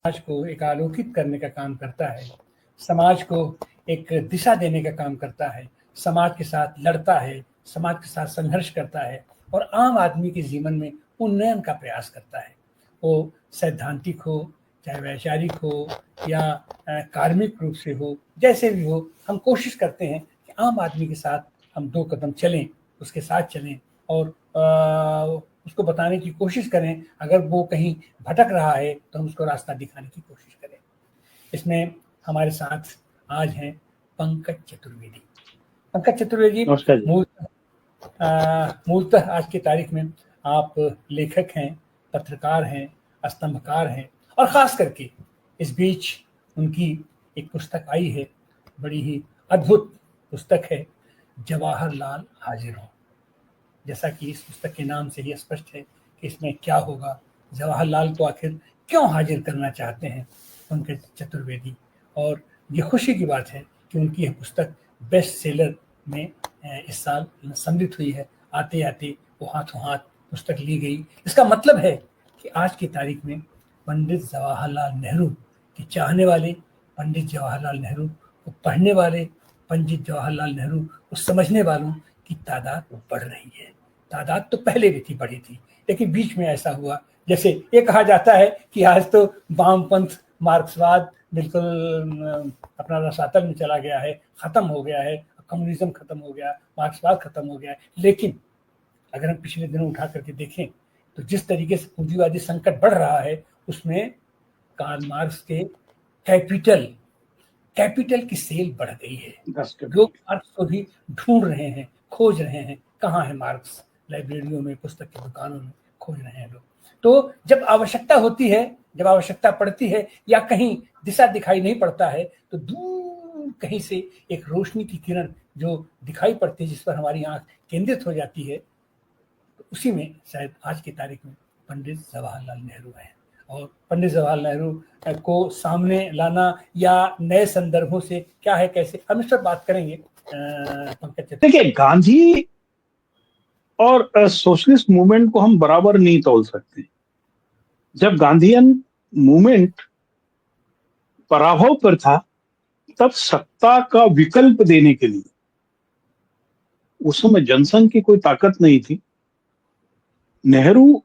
समाज को एक आलोकित करने का काम करता है, समाज को एक दिशा देने का काम करता है, समाज के साथ लड़ता है, समाज के साथ संघर्ष करता है और आम आदमी के जीवन में उन्नयन का प्रयास करता है। वो सैद्धांतिक हो, चाहे वैचारिक हो या कार्मिक रूप से हो, जैसे भी हो, हम कोशिश करते हैं कि आम आदमी के साथ हम 2 कदम चलें, उसके साथ चलें और उसको बताने की कोशिश करें। अगर वो कहीं भटक रहा है तो हम उसको रास्ता दिखाने की कोशिश करें। इसमें हमारे साथ आज हैं पंकज चतुर्वेदी। पंकज चतुर्वेदी नमस्कार जी। मूलतः आज की तारीख में आप लेखक हैं, पत्रकार हैं, स्तंभकार हैं और ख़ास करके इस बीच उनकी एक पुस्तक आई है, बड़ी ही अद्भुत पुस्तक है, जवाहरलाल हाजिर हों। जैसा कि इस पुस्तक के नाम से ही स्पष्ट है कि इसमें क्या होगा, जवाहरलाल को आखिर क्यों हाजिर करना चाहते हैं पंकज चतुर्वेदी। और ये खुशी की बात है कि उनकी यह पुस्तक बेस्ट सेलर में इस साल सम्मिलित हुई है। आते आते वो हाथों हाथ पुस्तक ली गई। इसका मतलब है कि आज की तारीख में पंडित जवाहरलाल नेहरू के चाहने वाले, पंडित जवाहरलाल नेहरू को पढ़ने वाले, पंडित जवाहरलाल नेहरू को समझने वालों की तादाद बढ़ रही है। तादाद तो पहले भी थी, बढ़ी थी, लेकिन बीच में ऐसा हुआ, जैसे ये कहा जाता है कि आज तो वामपंथ मार्क्सवाद बिल्कुल अपना रसातल में चला गया है, खत्म हो गया है, कम्युनिज्म खत्म हो गया, मार्क्सवाद खत्म हो गया है। लेकिन अगर हम पिछले दिनों उठा करके देखें तो जिस तरीके से पूंजीवादी संकट बढ़ रहा है, उसमें कार्ल मार्क्स के कैपिटल की सेल बढ़ गई है। लोग मार्क्स को भी ढूंढ रहे हैं, खोज रहे हैं, कहाँ है मार्क्स। लाइब्रेरियों में, पुस्तक की दुकानों में खोज रहे हैं लोग। तो जब आवश्यकता होती है, जब आवश्यकता पड़ती है या कहीं दिशा दिखाई नहीं पड़ता है, तो दूर कहीं से एक रोशनी की किरण जो दिखाई पड़ती है, जिस पर हमारी आंख केंद्रित हो जाती है, तो उसी में शायद आज की तारीख में पंडित जवाहरलाल नेहरू हैं। और पंडित जवाहरलाल नेहरू को सामने लाना या नए संदर्भों से क्या है, कैसे, हम इस पर बात करेंगे। पंकज, देखिए, गांधी और सोशलिस्ट मूवमेंट को हम बराबर नहीं तोल सकते। जब गांधीयन मूवमेंट पराभव पर था, तब सत्ता का विकल्प देने के लिए उस समय जनसंघ की कोई ताकत नहीं थी। नेहरू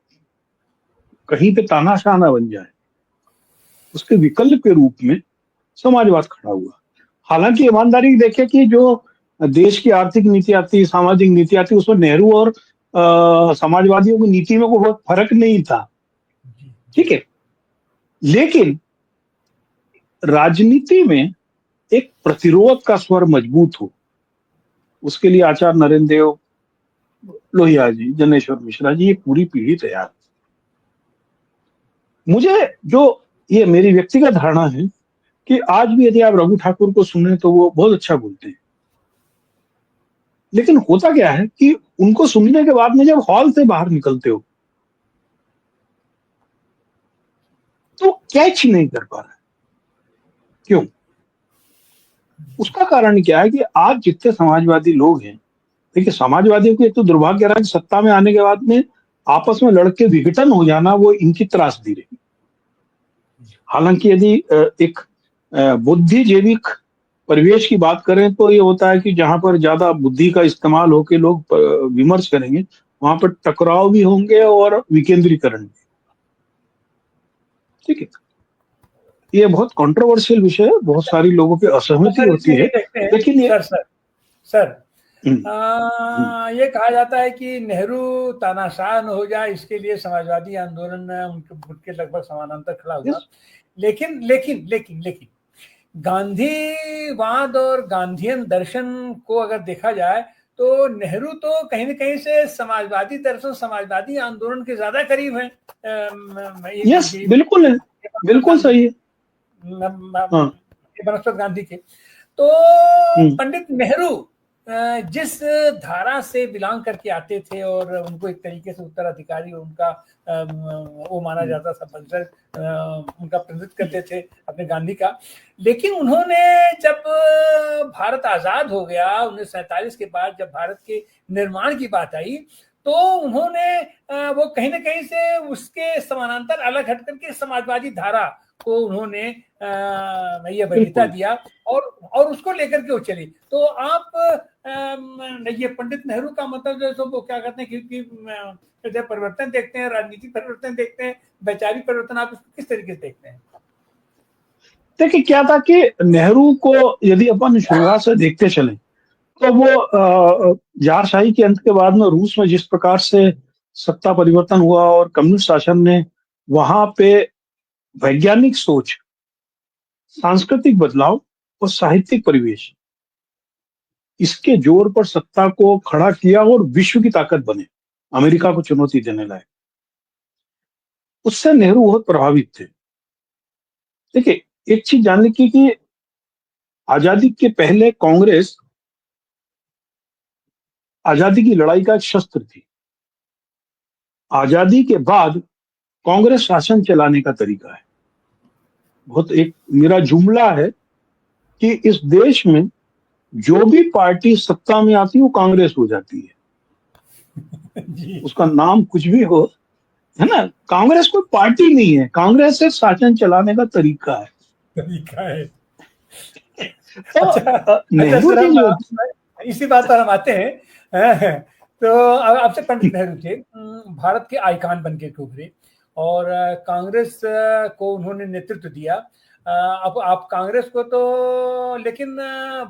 कहीं पे तानाशाह ना बन जाए, उसके विकल्प के रूप में समाजवाद खड़ा हुआ। हालांकि ईमानदारी देखे कि जो देश की आर्थिक नीति आती, सामाजिक नीति आती, उसमें नेहरू और समाजवादियों की नीति में कोई बहुत फर्क नहीं था, ठीक है। लेकिन राजनीति में एक प्रतिरोध का स्वर मजबूत हो, उसके लिए आचार्य नरेंद्र देव, लोहिया जी, जनेश्वर मिश्रा जी, ये पूरी पीढ़ी तैयार। मुझे जो ये मेरी व्यक्तिगत धारणा है कि आज भी यदि आप रघु ठाकुर को सुने तो वो बहुत अच्छा बोलते हैं, लेकिन होता क्या है कि उनको सुनने के बाद में जब हॉल से बाहर निकलते हो तो कैच नहीं कर पा रहा है। क्यों? उसका कारण क्या है कि आज जितने समाजवादी लोग हैं, देखिए, समाजवादियों की एक तो दुर्भाग्य रहा कि सत्ता में आने के बाद में आपस में लड़के विघटन हो जाना, वो इनकी त्रासदी रही। हालांकि यदि एक बुद्धिजीविक परिवेश की बात करें तो ये होता है कि जहां पर ज्यादा बुद्धि का इस्तेमाल होकर लोग विमर्श करेंगे, वहां पर टकराव भी होंगे और विकेंद्रीकरण भी, ठीक है। ये बहुत कंट्रोवर्शियल विषय है, बहुत सारी लोगों की असहमति होती है, लेकिन ये सर ये कहा जाता है कि नेहरू तानाशाह न हो जाए, इसके लिए समाजवादी आंदोलन उनके लगभग समानांतर खड़ा हुआ। लेकिन लेकिन लेकिन लेकिन गांधीवाद और गांधीयन दर्शन को अगर देखा जाए तो नेहरू तो कहीं न कहीं से समाजवादी दर्शन, समाजवादी आंदोलन के ज्यादा करीब हैं। यस, बिल्कुल है, बिल्कुल सही है, बनस्पत गांधी के। तो पंडित नेहरू जिस धारा से बिलोंग करके आते थे और उनको एक तरीके से उत्तराधिकारी उनका वो माना जाता था, उनका प्रतिनिधित्व करते थे अपने गांधी का। लेकिन उन्होंने जब भारत आजाद हो गया 1947 के बाद, जब भारत के निर्माण की बात आई, तो उन्होंने वो कहीं ना कहीं से उसके समानांतर अलग हट करके समाजवादी धारा को उन्होंने ये वरीयता दिया और उसको लेकर के वो चली। तो आप ये पंडित नेहरू का मतलब जो वो क्या कहते हैं कि जब परिवर्तन देखते हैं, राजनीतिक परिवर्तन देखते हैं, वैचारिक परिवर्तन, आप इसको किस तरीके से देखते हैं? देखिए क्या था कि नेहरू को यदि अपन शुरुआत से देखते चले तो वो जारशाही के अंत के बाद में रूस में जिस प्रकार से सत्ता परिवर्तन हुआ और कम्युनिस्ट शासन ने वहां पे वैज्ञानिक सोच, सांस्कृतिक बदलाव और साहित्यिक परिवेश, इसके जोर पर सत्ता को खड़ा किया और विश्व की ताकत बने, अमेरिका को चुनौती देने लाए। उससे नेहरू बहुत प्रभावित थे। देखिए एक चीज जानने की कि आजादी के पहले कांग्रेस आजादी की लड़ाई का एक शस्त्र थी। आजादी के बाद कांग्रेस शासन चलाने का तरीका है। बहुत एक मेरा जुमला है कि इस देश में जो भी पार्टी सत्ता में आती है वो कांग्रेस हो जाती है। उसका नाम कुछ भी हो, है ना, कांग्रेस कोई पार्टी नहीं है, कांग्रेस एक शासन चलाने का तरीका है। तो अच्छा नेहरू सर, जी जो इसी बात पर हम आते हैं। तो आपसे पंडित नेहरू थे भारत के आइकान बन के उभरे और कांग्रेस को उन्होंने नेतृत्व दिया। अब आप कांग्रेस को तो, लेकिन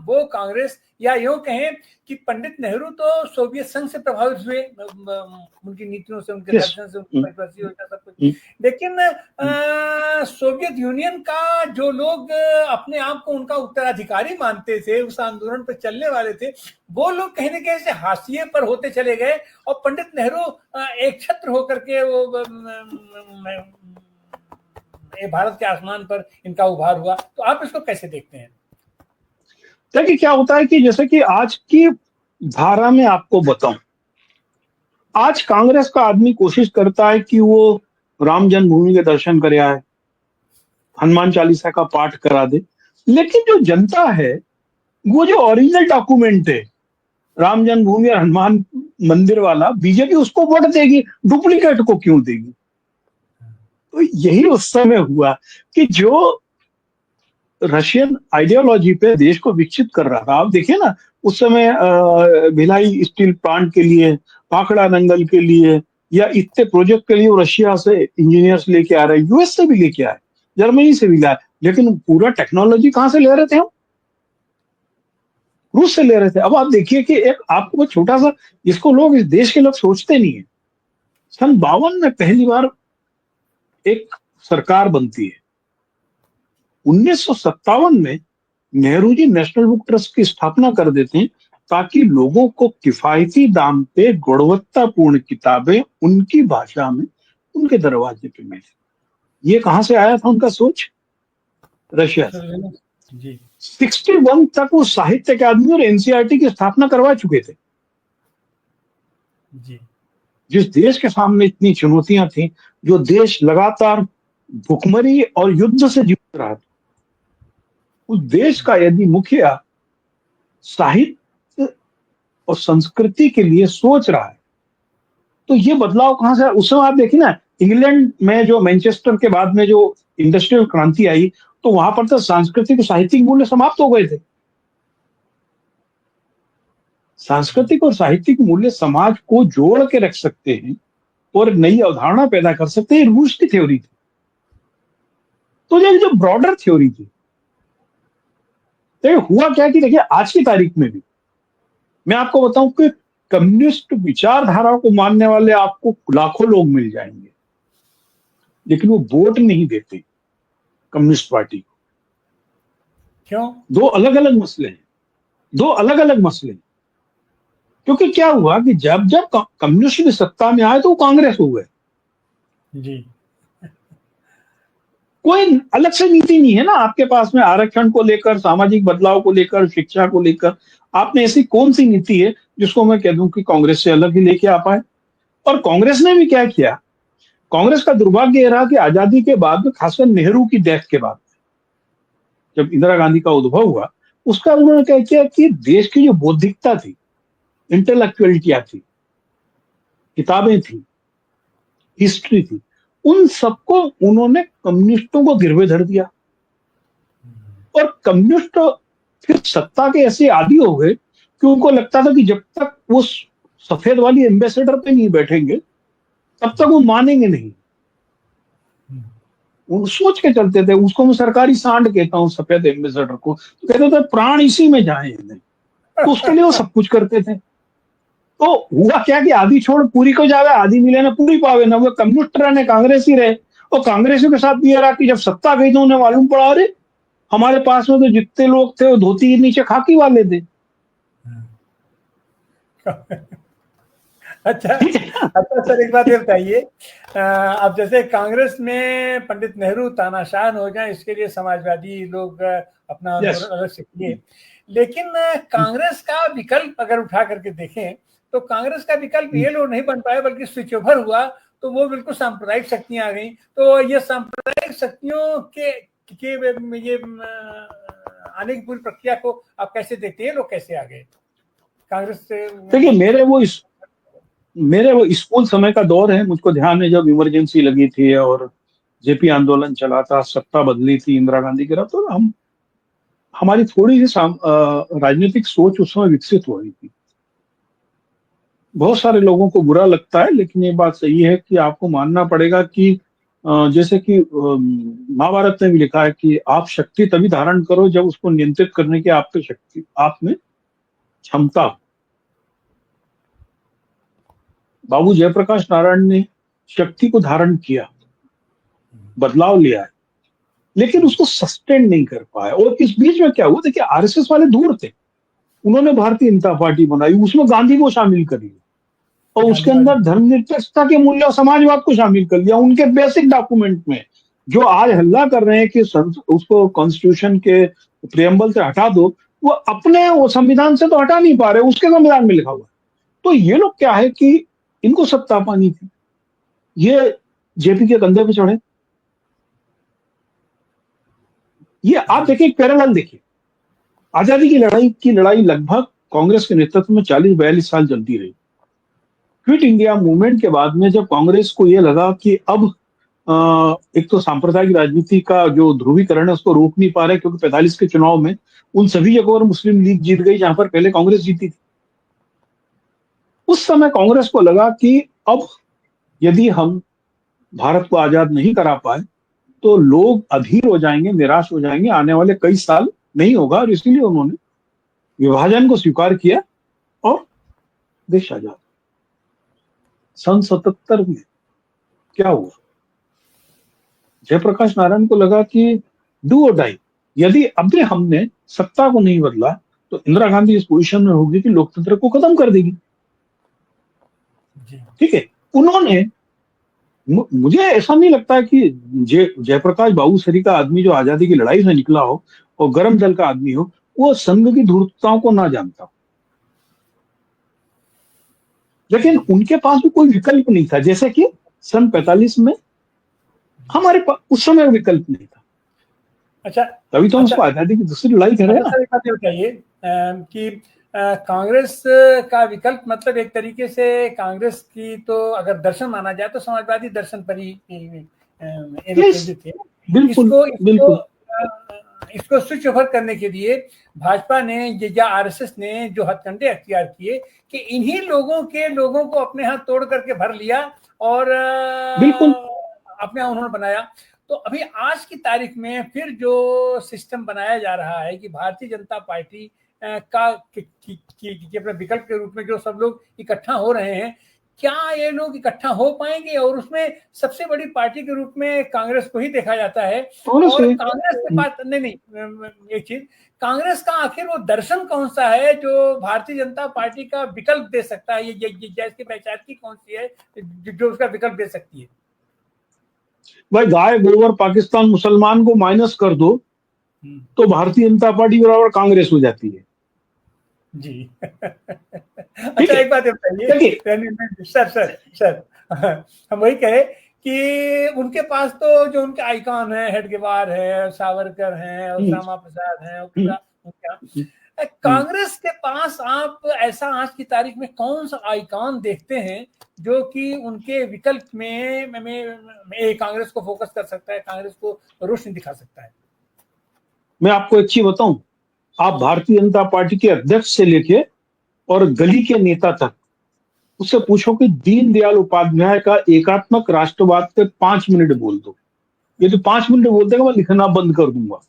वो कांग्रेस या यूं कहें कि पंडित नेहरू तो सोवियत संघ से प्रभावित हुए, उनकी नीतियों से, उनके दर्शन से, उनकी परिपथी सब कुछ। लेकिन सोवियत यूनियन का जो लोग अपने आप को उनका उत्तराधिकारी मानते थे, उस आंदोलन पर चलने वाले थे, वो लोग कहीं ना कहीं से हाशिए पर होते चले गए और पंडित नेहरू एक छत्र होकर के वो भारत के आसमान पर इनका उभार हुआ। तो आप इसको कैसे देखते हैं? देखिए क्या होता है कि जैसे कि आज की धारा में आपको बताऊं, आज कांग्रेस का आदमी कोशिश करता है कि वो राम जन्मभूमि के दर्शन करे आए, हनुमान चालीसा का पाठ करा दे, लेकिन जो जनता है वो जो ओरिजिनल डॉक्यूमेंट है राम जन्मभूमि और हनुमान मंदिर वाला, बीजेपी उसको वोट देगी, डुप्लीकेट को क्यों देगी? तो यही उस समय हुआ कि जो रशियन आइडियोलॉजी पे देश को विकसित कर रहा था। आप देखिए ना उस समय भिलाई स्टील प्लांट के लिए, पाखड़ा नंगल के लिए या इतने प्रोजेक्ट के लिए वो रशिया से इंजीनियर्स लेके आ रहे, यूएस से भी लेके आए, जर्मनी से भी लाए, लेकिन पूरा टेक्नोलॉजी कहां से ले रहे थे हम? रूस से ले रहे थे। अब आप देखिए कि एक आपको छोटा सा, इसको लोग, इस देश के लोग सोचते नहीं है, सन 52 में पहली बार एक सरकार बनती है। 1957 में Nehru ji national book trust की स्थापना कर देते हैं ताकि लोगों को किफायती दाम पे गुणवत्तापूर्ण किताबें उनकी भाषा में उनके दरवाजे पे मिले। ये कहां से आया था उनका सोच? रशिया से। जी 61 तक वो साहित्य अकादमी और एनसीईआरटी की स्थापना करवा चुके थे। जी। जिस देश के सामने इतनी चुनौतियां थी, जो देश लगातार भुखमरी और युद्ध से जूझ रहा था, उस देश का यदि मुखिया साहित्य और संस्कृति के लिए सोच रहा है तो ये बदलाव कहां से? उस समय आप देखिए ना, इंग्लैंड में जो मैनचेस्टर के बाद में जो इंडस्ट्रियल क्रांति आई, तो वहां पर तो सांस्कृतिक और साहित्यिक मूल्य समाप्त हो गए थे। सांस्कृतिक और साहित्यिक मूल्य समाज को जोड़ के रख सकते हैं और नई अवधारणा पैदा कर सकते हैं। रूस की थ्योरी थी। तो ये जो ब्रॉडर थ्योरी थी, तो हुआ क्या कि देखिए आज की तारीख में भी मैं आपको बताऊं कि कम्युनिस्ट विचारधारा को मानने वाले आपको लाखों लोग मिल जाएंगे, लेकिन वो वोट नहीं देते कम्युनिस्ट पार्टी को। क्यों? दो अलग अलग मसले हैं, दो अलग अलग मसले हैं। क्योंकि क्या हुआ कि जब जब कम्युनिस्ट भी सत्ता में आए तो वो कांग्रेस हो गए। जी। कोई अलग से नीति नहीं है ना आपके पास में, आरक्षण को लेकर, सामाजिक बदलाव को लेकर, शिक्षा को लेकर। आपने ऐसी कौन सी नीति है जिसको मैं कह दूं कि कांग्रेस से अलग ही लेके आ पाए? और कांग्रेस ने भी क्या किया? कांग्रेस का दुर्भाग्य यह रहा कि आजादी के बाद में, खासकर नेहरू की डेथ के बाद, जब इंदिरा गांधी का उद्भव हुआ, उसका उन्होंने क्या किया कि देश की जो बौद्धिकता थी, इंटेलेक्चुअलिटियां थी, किताबें थी, हिस्ट्री थी, उन सबको उन्होंने कम्युनिस्टों को गिरवे धर दिया, और कम्युनिस्ट फिर सत्ता के ऐसे आदी हो गए कि उनको लगता था कि जब तक वो सफेद वाली एम्बेसडर पे नहीं बैठेंगे तब तक वो मानेंगे नहीं। वो सोच के चलते थे, उसको मैं सरकारी सांड कहता हूँ सफेद एम्बेसडर को, तो कहते थे प्राण इसी में जाए इन्हें, तो उसके लिए वो सब कुछ करते थे। तो हुआ क्या कि आधी छोड़ पूरी को जावे, आधी मिले ना पूरी पावे, ना वो कम्युनिस्ट रहे कांग्रेसी रहे। और कांग्रेसियों के साथ भी ये रहा कि जब सत्ता गई तो उन्हें मालूम पड़ा, अरे हमारे पास में तो जितने लोग थे वो धोती के नीचे खाकी वाले थे। अच्छा अच्छा सर, एक बात ये बताइए, अब जैसे कांग्रेस में पंडित नेहरू तानाशाह हो जाए, इसके लिए समाजवादी लोग अपना यस, आंदोलन अलग से किए, लेकिन कांग्रेस का विकल्प अगर उठा करके देखें तो कांग्रेस का विकल्प ये लोग नहीं बन पाए, बल्कि स्विच ओवर हुआ तो वो बिल्कुल सांप्रदायिक शक्तियां आ गई। तो ये सांप्रदायिक शक्तियों के ये आने की पूरी प्रक्रिया को आप कैसे देखते हैं? लोग कैसे आ गए कांग्रेस से? देखिए मेरे वो स्कूल समय का दौर है, मुझको ध्यान है जब इमरजेंसी लगी थी और जेपी आंदोलन चला था, सत्ता बदली थी, इंदिरा गांधी गिरा, तो हमारी थोड़ी सी राजनीतिक सोच उस समय विकसित हो रही थी। बहुत सारे लोगों को बुरा लगता है, लेकिन ये बात सही है कि आपको मानना पड़ेगा कि जैसे कि महाभारत में भी लिखा है कि आप शक्ति तभी धारण करो जब उसको नियंत्रित करने की आप पे शक्ति, आप में क्षमता हो। बाबू जयप्रकाश नारायण ने शक्ति को धारण किया, बदलाव लिया है, लेकिन उसको सस्टेन नहीं कर पाया। और इस बीच में क्या हुआ, देखिए आरएसएस वाले दूर थे, उन्होंने भारतीय जनता पार्टी बनाई, उसमें गांधी को शामिल कर लिया और उसके अंदर धर्मनिरपेक्षता के मूल्य और समाजवाद को शामिल कर लिया उनके बेसिक डॉक्यूमेंट में। जो आज हल्ला कर रहे हैं कि उसको कॉन्स्टिट्यूशन के प्रियम्बल से हटा दो, वो अपने वो संविधान से तो हटा नहीं पा रहे, उसके संविधान में लिखा हुआ है। तो ये लोग क्या है कि इनको सत्ता पानी थी, ये जेपी के कंधे पे चढ़े। ये आप देखिए, पैरेलल देखिए, आजादी की लड़ाई लगभग कांग्रेस के नेतृत्व में 40-42 साल चलती रही। क्विट इंडिया मूवमेंट के बाद में जब कांग्रेस को यह लगा कि अब एक तो सांप्रदायिक राजनीति का जो ध्रुवीकरण है उसको रोक नहीं पा रहे, क्योंकि 45 के चुनाव में उन सभी जगहों पर मुस्लिम लीग जीत गई जहां पर पहले कांग्रेस जीती थी। उस समय कांग्रेस को लगा कि अब यदि हम भारत को आजाद नहीं करा पाए तो लोग अधीर हो जाएंगे, निराश हो जाएंगे, आने वाले कई साल नहीं होगा, और इसीलिए उन्होंने विभाजन को स्वीकार किया और देश आजाद। सन 77 में क्या हुआ, जयप्रकाश नारायण को लगा कि डू और डाई, यदि अब हमने सत्ता को नहीं बदला तो इंदिरा गांधी इस पोजीशन में होगी कि लोकतंत्र को खत्म कर देगी। ठीक है, उन्होंने, मुझे ऐसा नहीं लगता कि जयप्रकाश बाबूसरी का आदमी जो आजादी की लड़ाई से निकला हो और गरम दल का आदमी हो, वो संघ की धूर्तताओं को ना जानता हो, लेकिन उनके पास भी कोई विकल्प नहीं था। जैसे कि सन 45 में हमारे पास उस समय विकल्प नहीं था। अच्छा, तभी तो हम उसको आजादी की दूसरी लड़ाई कर रहे हैं ना। एक बात बताइए कि कांग्रेस का विकल्प मतलब एक तरीके से कांग्रेस की तो अगर दर्शन माना जाए तो समाजवादी दर्शन पर ही केंद्रित थे। बिल्कुल बिल्कुल। इसको स्विच ओवर करने के लिए भाजपा ने या आरएसएस ने जो हथकंडे अख्तियार किए कि इन्हीं लोगों को अपने हाथ तोड़ करके भर लिया और बिल्कुल अपने उन्होंने बनाया। तो अभी आज की तारीख में फिर जो सिस्टम बनाया जा रहा है कि भारतीय जनता पार्टी का अपने विकल्प के रूप में जो सब लोग इकट्ठा हो रहे हैं, क्या ये लोग इकट्ठा हो पाएंगे? और उसमें सबसे बड़ी पार्टी के रूप में कांग्रेस को ही देखा जाता है। और कांग्रेस के पास नहीं, एक चीज, कांग्रेस का आखिर वो दर्शन कौन सा है जो भारतीय जनता पार्टी का विकल्प दे सकता है? ये इसकी पहचान की कौन सी है जो उसका विकल्प दे सकती है? भाई, गाय गोबर पाकिस्तान मुसलमान को माइनस कर दो तो भारतीय जनता पार्टी बराबर कांग्रेस हो जाती है जी। अच्छा, एक बात बताइए सर, हम वही कहे कि उनके पास तो जो उनके आइकॉन है, हेडगेवार है, सावरकर हैं और श्यामा प्रसाद हैं, कांग्रेस के पास आप ऐसा आज की तारीख में कौन सा आइकॉन देखते हैं जो कि उनके विकल्प में कांग्रेस को फोकस कर सकता है, कांग्रेस को रोशनी दिखा सकता है? मैं आपको एक चीज बताऊं, आप भारतीय जनता पार्टी के अध्यक्ष से लेके और गली के नेता तक उससे पूछो कि दीनदयाल उपाध्याय का एकात्मक राष्ट्रवाद पे 5 मिनट बोल दो, ये तो 5 मिनट बोल देगा मैं लिखना बंद कर दूंगा।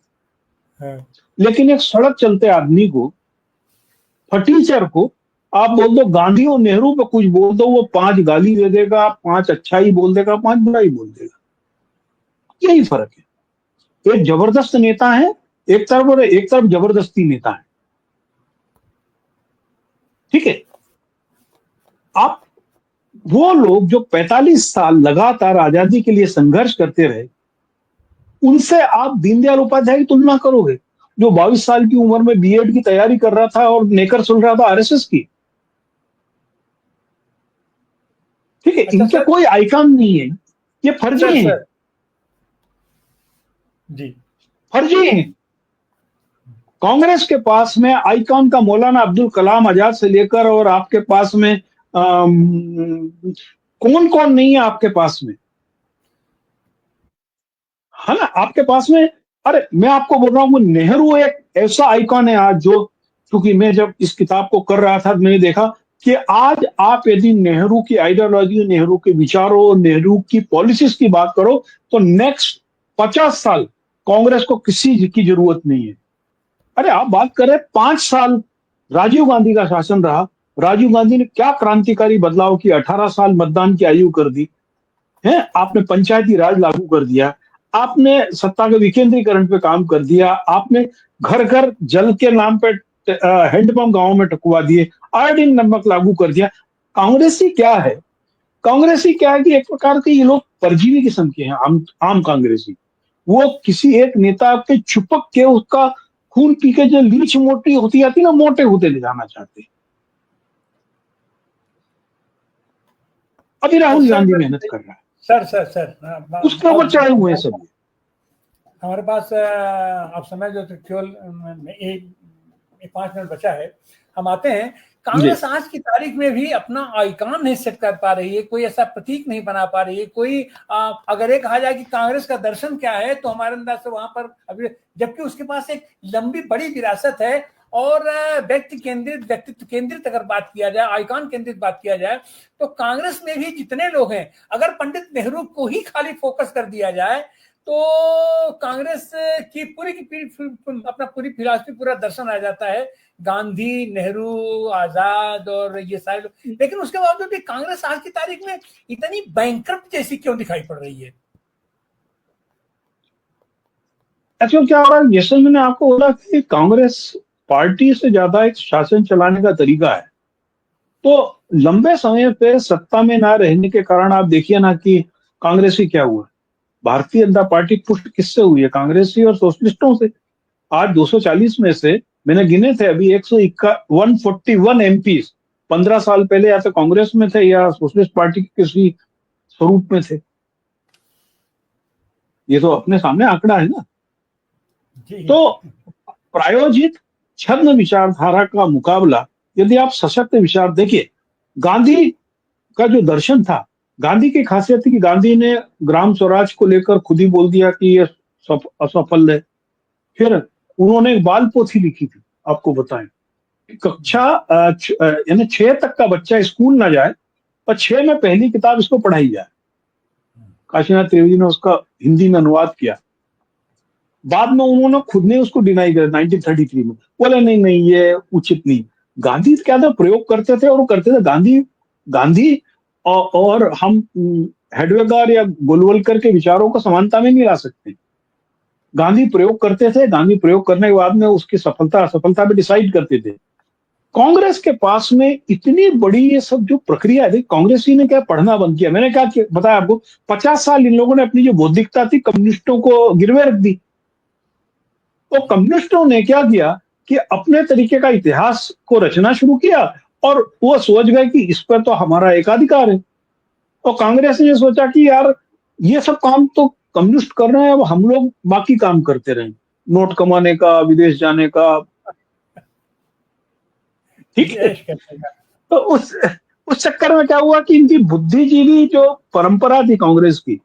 लेकिन एक सड़क चलते आदमी को, फटीचर को आप बोल दो गांधी और नेहरू पे कुछ बोल दो, वो 5 गाली दे देगा, 5 अच्छाई बोल देगा, 5 बुराई बोल देगा। यही फर्क है। एक जबरदस्त नेता है एक तरफ और एक तरफ जबरदस्ती नेता है। ठीक है, आप वो लोग जो 45 साल लगातार आजादी के लिए संघर्ष करते रहे, उनसे आप दीनदयाल उपाध्याय की तुलना करोगे जो 22 साल की उम्र में बीएड की तैयारी कर रहा था और नेकर सुन रहा था आरएसएस की? ठीक है, इनके कोई आइकॉन नहीं है, ये फर्जी हैं। जी, फर्जी हैं। कांग्रेस के पास में आइकॉन का मौलाना अब्दुल कलाम आजाद से लेकर और आपके पास में कौन कौन नहीं है आपके पास में, है ना? आपके पास में, अरे मैं आपको बोल रहा हूं, नेहरू एक ऐसा आइकॉन है आज, जो क्योंकि मैं जब इस किताब को कर रहा था मैंने देखा कि आज आप यदि नेहरू की आइडियोलॉजी, नेहरू के विचारों, नेहरू की पॉलिसीज की बात करो तो नेक्स्ट 50 साल कांग्रेस को किसी की जरूरत नहीं है। अरे आप बात करें 5 साल राजीव गांधी का शासन रहा, राजीव गांधी ने क्या क्रांतिकारी बदलाव किया, 18 साल मतदान की आयु कर दी है, आपने पंचायती राज लागू कर दिया, आपने सत्ता के विकेंद्रीकरण पे काम कर दिया, आपने घर घर जल के नाम पे हैंडपंप गांव में टकवा दिए, आयोडीन नमक लागू कर दिया। कांग्रेसी क्या है? कांग्रेसी क्या है कि एक प्रकार के ये लोग परजीवी किस्म के हैं। आम कांग्रेसी वो किसी एक नेता के छुपक के उसका खून पी के जो लीच मोटी होती आती ना, मोटे होते ले जाना चाहते हैं। अभी राहुल गांधी मेहनत कर रहा है, सर उसके ऊपर चढ़े हुए हैं सब। हमारे पास अब समय जो केवल 5 मिनट बचा है, हम आते हैं। कांग्रेस आज की तारीख में भी अपना आइकॉन नहीं सेट कर पा रही है, कोई ऐसा प्रतीक नहीं बना पा रही है। कोई अगर ये कहा जाए कि कांग्रेस का दर्शन क्या है तो हमारे अंदाज से वहां पर अभी, जबकि उसके पास एक लंबी बड़ी विरासत है और व्यक्तित्व केंद्रित अगर बात किया जाए, आइकॉन केंद्रित बात किया जाए, तो कांग्रेस में भी जितने लोग हैं, अगर पंडित नेहरू को ही खाली फोकस कर दिया जाए तो कांग्रेस की पूरी फिलॉसफी, पूरा दर्शन आ जाता है, गांधी, नेहरू, आजाद और ये सारे लोग। लेकिन उसके बावजूद भी कांग्रेस आज की तारीख में इतनी बैंकरप्ट जैसी क्यों दिखाई पड़ रही है? एक्चुअली क्या हो रहा है, जैसे मैंने आपको बोला कि कांग्रेस पार्टी से ज्यादा एक शासन चलाने का तरीका है। तो लंबे समय पे सत्ता में ना रहने के कारण आप देखिए ना कि कांग्रेस ही क्या हुआ, भारतीय जनता पार्टी पुष्ट किससे हुई है? कांग्रेसी और सोशलिस्टों से। आज 240 में से मैंने गिने थे अभी 141 एमपी 15 साल पहले या तो कांग्रेस में थे या सोशलिस्ट पार्टी के किसी स्वरूप में थे। ये तो अपने सामने आंकड़ा है ना। तो प्रायोजित छद्म विचारधारा का मुकाबला, यदि आप सशक्त विचार देखिए, गांधी का जो दर्शन था, गांधी की खासियत थी कि गांधी ने ग्राम स्वराज को लेकर खुद ही बोल दिया कि ये असफल है। फिर उन्होंने एक बाल पोथी लिखी थी, आपको बताएं, कक्षा यानी 6 तक का बच्चा स्कूल ना जाए और 6 में पहली किताब इसको पढ़ाई जाए। काशीनाथ त्रिवेदी ने उसका हिंदी में अनुवाद किया। बाद में उन्होंने खुद ने उसको डिनाई किया 1933 में, बोले नहीं नहीं ये उचित नहीं। गांधी क्या था, प्रयोग करते थे और करते थे। गांधी और हम हेडवेगर या गोलवलकर के विचारों को समानता में नहीं ला सकते। गांधी प्रयोग करते थे, गांधी प्रयोग करने के बाद में उसकी सफलता असफलता पे डिसाइड करते थे। कांग्रेस के पास में इतनी बड़ी ये सब जो प्रक्रिया है, कांग्रेसी ने क्या पढ़ना बंद किया। मैंने क्या बताया आपको, 50 साल इन लोगों ने अपनी जो बौद्धिकता थी कम्युनिस्टों को गिरवे रख दी। तो कम्युनिस्टों ने क्या किया कि अपने तरीके का इतिहास को रचना शुरू किया और वो सोच गए कि इस पर तो हमारा एकाधिकार है। और कांग्रेस ने सोचा कि यार ये सब काम तो कम्युनिस्ट कर रहे हैं, अब हम लोग बाकी काम करते रहें, नोट कमाने का, विदेश जाने का। ठीक है। ऐश करने का। तो उस चक्कर में क्या हुआ कि इनकी बुद्धिजीवी जो परंपरा थी कांग्रेस की,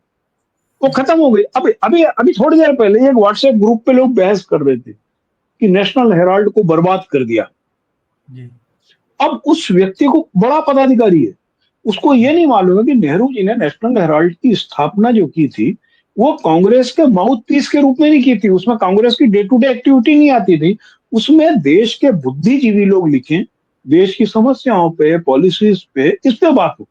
वो खत्म हो गई। अभी अभी अभी थोड़ी देर पहले एक व्हाट्सएप ग्रुप पे लोग बहस कर रहे थे कि नेशनल हेराल्ड को बर्बाद कर दिया। जी अब उस व्यक्ति को, बड़ा पदाधिकारी है, उसको ये नहीं मालूम है कि नेहरू जी ने नेशनल हेराल्ड की स्थापना जो की थी, वो कांग्रेस के माउथ पीस के रूप में नहीं की थी। उसमें कांग्रेस की डे टू डे एक्टिविटी नहीं आती थी। उसमें देश के बुद्धिजीवी लोग लिखे, देश की समस्याओं पे, पॉलिसीज पे, इस पे बात हो।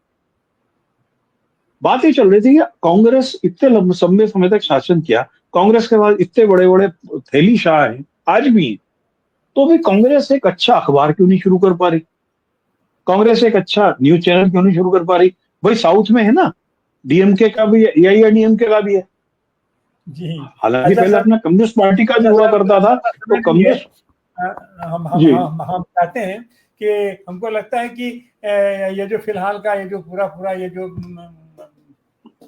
बात ही चल रही थी कि कांग्रेस इतने लंबे समय तक शासन किया, कांग्रेस के बाद इतने बड़े बड़े थैली शाह हैं, आज भी हैं। तो भी कांग्रेस एक अच्छा अखबार क्यों नहीं शुरू कर पा रही? कांग्रेस एक अच्छा न्यूज चैनल क्यों नहीं शुरू कर पा रही? भाई साउथ में है ना, डीएमके का भी है, एआईएडीएमके का भी है। जी। हालांकि अच्छा पहले सर, अपना कम्युनिस्ट पार्टी का भी अच्छा हुआ सर, करता था, हमारा तो समय नहीं है। कम्युनिस्ट। हम जी चाहते हैं कि, हमको लगता है कि ये जो फिलहाल का ये जो पूरा ये जो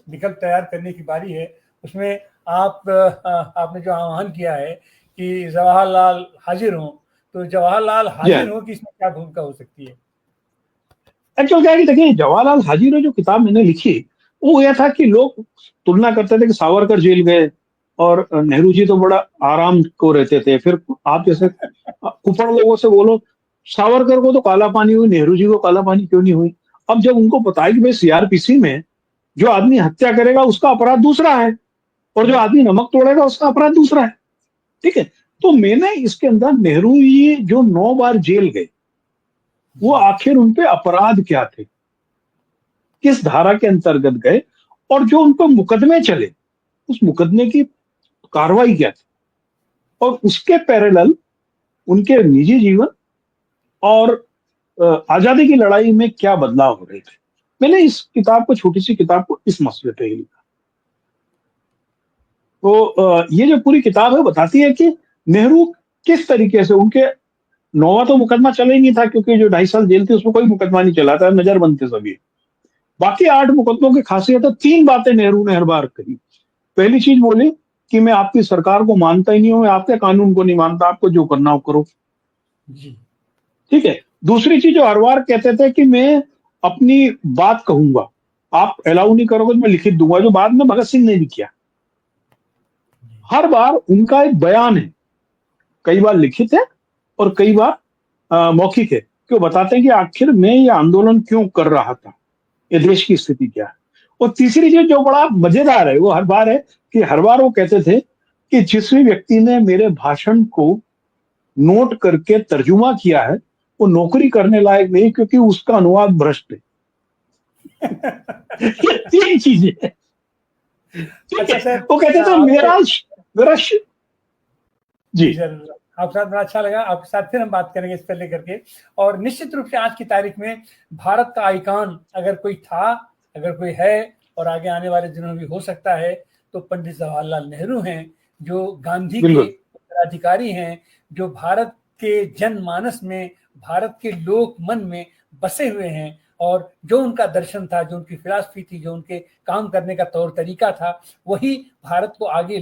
विकल्प तैयार करने की बारी है, उसमें आपने जो आह्वान किया है कि जवाहरलाल हाजिर हों, तो जवाहरलाल जी हाजिर हों कि इसमें क्या भूमिका हो सकती है? एक्चुअल क्या है कि देखिए, जवाहरलाल हाजिर ने जो किताब मैंने लिखी, वो यह था कि लोग तुलना करते थे कि सावरकर जेल गए और नेहरू जी तो बड़ा आराम को रहते थे। फिर आप जैसे कुपड़ लोगों से बोलो, सावरकर को तो काला पानी हुई, नेहरू जी को काला पानी क्यों नहीं हुई? अब जब उनको पता है कि भाई सीआरपीसी में जो आदमी हत्या करेगा उसका अपराध दूसरा है, और जो आदमी नमक तोड़ेगा उसका अपराध दूसरा है। ठीक है। तो मैंने इसके अंदर नेहरू जी जो 9 बार जेल गए, वो आखिर उनपे अपराध क्या थे, किस धारा के अंतर्गत गए, और जो उन पर मुकदमे चले, उस मुकदमे की कार्रवाई क्या थी, और उसके पैरेलल उनके निजी जीवन और आजादी की लड़ाई में क्या बदलाव हो रहे थे। मैंने इस किताब को, छोटी सी किताब को, इस मसले पे ही लिखा। तो ये जो पूरी किताब है बताती है कि नेहरू किस तरीके से, उनके 9वां तो मुकदमा चला ही नहीं था, क्योंकि जो 2.5 साल जेल थी उसमें कोई मुकदमा नहीं चला था, नजरबंद थे सभी। बाकी 8 मुकदमों की खासियत है, 3 बातें नेहरू ने हर बार कही। पहली चीज बोली कि मैं आपकी सरकार को मानता ही नहीं हूं, मैं आपके कानून को नहीं मानता, आपको जो करना हो करो। जी ठीक है। दूसरी चीज जो हर बार कहते थे कि मैं अपनी बात कहूंगा, आप अलाउ नहीं करोगे तो मैं लिखित दूंगा, जो बाद में भगत सिंह ने भी किया। हर बार उनका एक बयान है, कई बार लिखित है और कई बार मौखिक है, कि वो बताते हैं कि आखिर मैं ये आंदोलन क्यों कर रहा था, ये देश की स्थिति क्या है। और तीसरी चीज जो बड़ा मजेदार है, वो हर बार है कि हर बार वो कहते थे कि जिस भी व्यक्ति ने मेरे भाषण को नोट करके तर्जुमा किया है, वो नौकरी करने लायक नहीं, क्योंकि उसका अनुवाद भ्रष्ट है। ये 3 चीजें हैं। ठीक है। अच्छा सर, वो कहते थे आपसे, मेरा जी जी सर, आपके साथ बड़ा अच्छा लगा। आपके साथ फिर हम बात करेंगे इस पर लेकर के। और निश्चित रूप से आज की तारीख में भारत का आइकॉन अगर कोई था, अगर कोई है, और आगे आने वाले दिनों में भी हो सकता है, तो पंडित जवाहरलाल नेहरू हैं, जो गांधी के बिल्कुल उत्तराधिकारी हैं, जो भारत के जनमानस में, भारत के लोक मन में बसे हुए हैं। और जो उनका दर्शन था, जो उनकी फिलॉसफी थी, जो उनके काम करने का तौर तरीका था, वही भारत को आगे